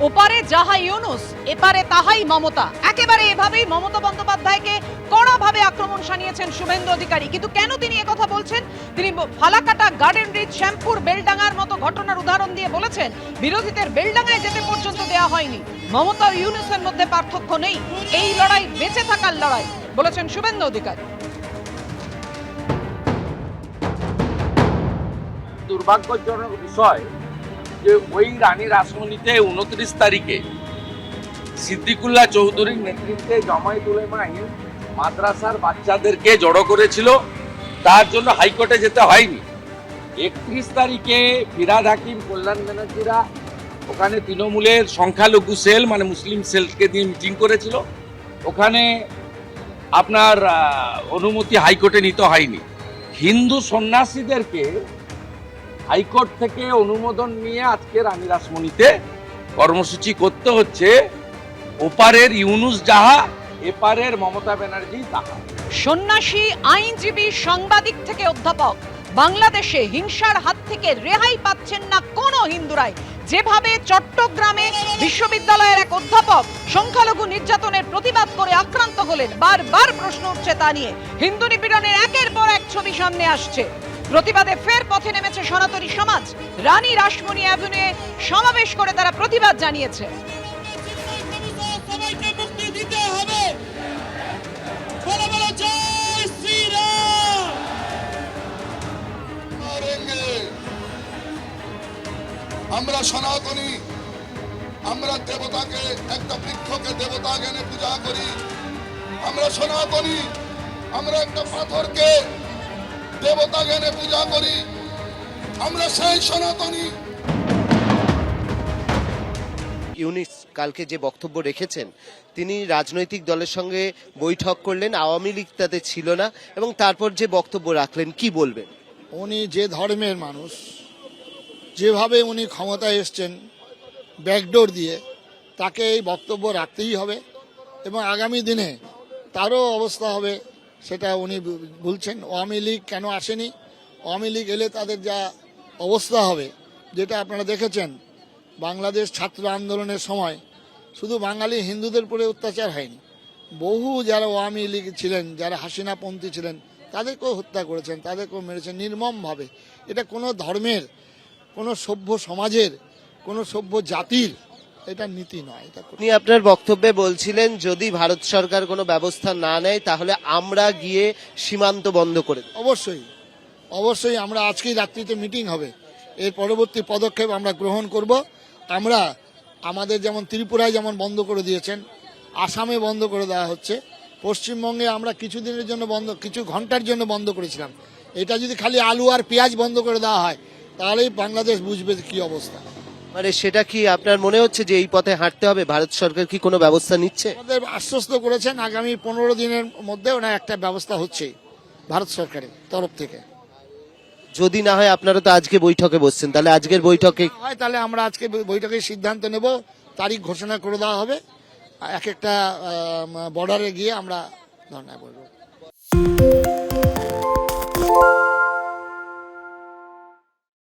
ওপারে যাহা ইউনুস, এপারে তাহাই মমতা। একেবারে এভাবেই মমতা বন্দ্যোপাধ্যায়কে কড়াভাবে আক্রমণ শানিয়েছেন শুভেন্দু অধিকারী। কিন্তু কেন তিনি একথা বলছেন? তিনি ফালাকাটা, গার্ডেন রিচ, শ্যামপুর, বেলডাঙ্গার মতো ঘটনার উদাহরণ দিয়ে বলেছেন বিরোধীদের বেলডাঙ্গায় যেতে পর্যন্ত দেওয়া হয়নি। মমতা ও ইউনুসের মধ্যে পার্থক্য নেই, এই লড়াই বেঁচে থাকার লড়াই, বলেছেন শুভেন্দু অধিকারী। দুর্ভাগ্যজনক বিষয় যে ওই রানী রাসমণিতে 29 তারিখে সিদ্দিকুল্লাহ চৌধুরীর নেতৃত্বে জামায়াত উলামা হিন্দ মাদ্রাসার বাচ্চাদেরকে জড়ো করেছিল, তার জন্য হাইকোর্টে যেতে হয়নি। 31 তারিখে ফিরাদ হাকিম, কল্যাণ ব্যানার্জিরা ওখানে তৃণমূলের সংখ্যালঘু সেল মানে মুসলিম সেলকে দিয়ে মিটিং করেছিল, ওখানে আপনার অনুমতি হাইকোর্টে নিতে হয়নি। হিন্দু সন্ন্যাসীদেরকে হাইকোর্ট থেকে অনুমোদন নিয়ে আজকে রানী রাসমণিতে কর্মসূচি করতে হচ্ছে। ওপারের ইউনুস যাহা, এপারের মমতা ব্যানার্জি তাহা। সন্ন্যাসী, আইনজীবী, সাংবাদিক থেকে অধ্যাপক, বাংলাদেশে হিংসার হাত থেকে রেহাই পাচ্ছেন না কোনো হিন্দুরাই। যেভাবে চট্টগ্রামে বিশ্ববিদ্যালয়ের এক অধ্যাপক সংখ্যালঘু নির্যাতনের প্রতিবাদ করে আক্রান্ত হলেন, বারবার প্রশ্ন উঠছে তা নিয়ে। হিন্দু নিপীড়নের একের পর এক ছবি সামনে আসছে। প্রতিবাদে ফের পথে নেমেছে সনাতনী সমাজ। রানী রাসমণি অ্যাভিনিউয়ে সমাবেশ করে তারা প্রতিবাদ জানিয়েছে। আমরা সনাতনী, আমরা দেবতাকে, একটা বৃক্ষকে দেবতা জ্ঞানে পূজা করি। আমরা সনাতনী, আমরা একটা পাথরকে দেবতা জ্ঞানে পূজা করি। আমরা সেই সনাতনী। ইউনুস কালকে যে বক্তব্য রেখেছেন, তিনি রাজনৈতিক দলের সঙ্গে বৈঠক করলেন, আওয়ামী লীগ তাতে ছিল না, এবং তারপর যে বক্তব্য রাখলেন, কি বলবেন? উনি যে ধর্মের মানুষ, যেভাবে উনি ক্ষমতায় এসছেন ব্যাকডোর দিয়ে, তাকে এই বক্তব্য রাখতেই হবে এবং আগামী দিনে তারও অবস্থা হবে সেটা উনি বলছেন। আওয়ামী লীগ কেন আসেনি? আওয়ামী লীগ এলে তাদের যা অবস্থা হবে, যেটা আপনারা দেখেছেন বাংলাদেশ ছাত্র আন্দোলনের সময়, শুধু বাঙালি হিন্দুদের উপরে অত্যাচার হয়নি, বহু যারা আওয়ামী লীগ ছিলেন, যারা হাসিনাপন্থী ছিলেন, তাদেরকেও হত্যা করেছেন, তাদেরকেও মেরেছেন নির্মমভাবে। এটা কোনো ধর্মের, কোনো সভ্য সমাজের, কোনো সভ্য জাতির এটা নীতি নয়। আপনি আপনার বক্তব্যে বলছিলেন যদি ভারত সরকার কোনো ব্যবস্থা না নেয় তাহলে আমরা গিয়ে সীমান্ত বন্ধ করে দেব। অবশ্যই অবশ্যই আমরা আজকেই রাত্রিতে মিটিং হবে, এর পরবর্তী পদক্ষেপ আমরা গ্রহণ করব। আমরা আমাদের যেমন ত্রিপুরায় যেমন বন্ধ করে দিয়েছেন, আসামে বন্ধ করে দেওয়া হচ্ছে, পশ্চিমবঙ্গে আমরা কিছুদিনের জন্য বন্ধ, কিছু ঘন্টার জন্য বন্ধ করেছিলাম। এটা যদি খালি আলু আর পেঁয়াজ বন্ধ করে দেওয়া হয় তাহলেই বাংলাদেশ বুঝবে কি অবস্থা। মানে সেটা কি আপনার মনে হচ্ছে যে এই পথে হাঁটতে হবে? ভারত সরকার কি কোনো ব্যবস্থা নিচ্ছে? আমাদের আশ্বস্ত করেছেন আগামী 15 দিনের মধ্যে ওনার একটা ব্যবস্থা হচ্ছে ভারত সরকারের তরফ থেকে। যদি না হয়, আপনারা তো আজকে বৈঠকে বসছেন, তাহলে আজকের বৈঠকে হয় তাহলে আমরা আজকে বৈঠকে সিদ্ধান্ত নেব, তারিখ ঘোষণা করে দেওয়া হবে, এক একটা বর্ডারে গিয়ে আমরা ধর্ণা করব।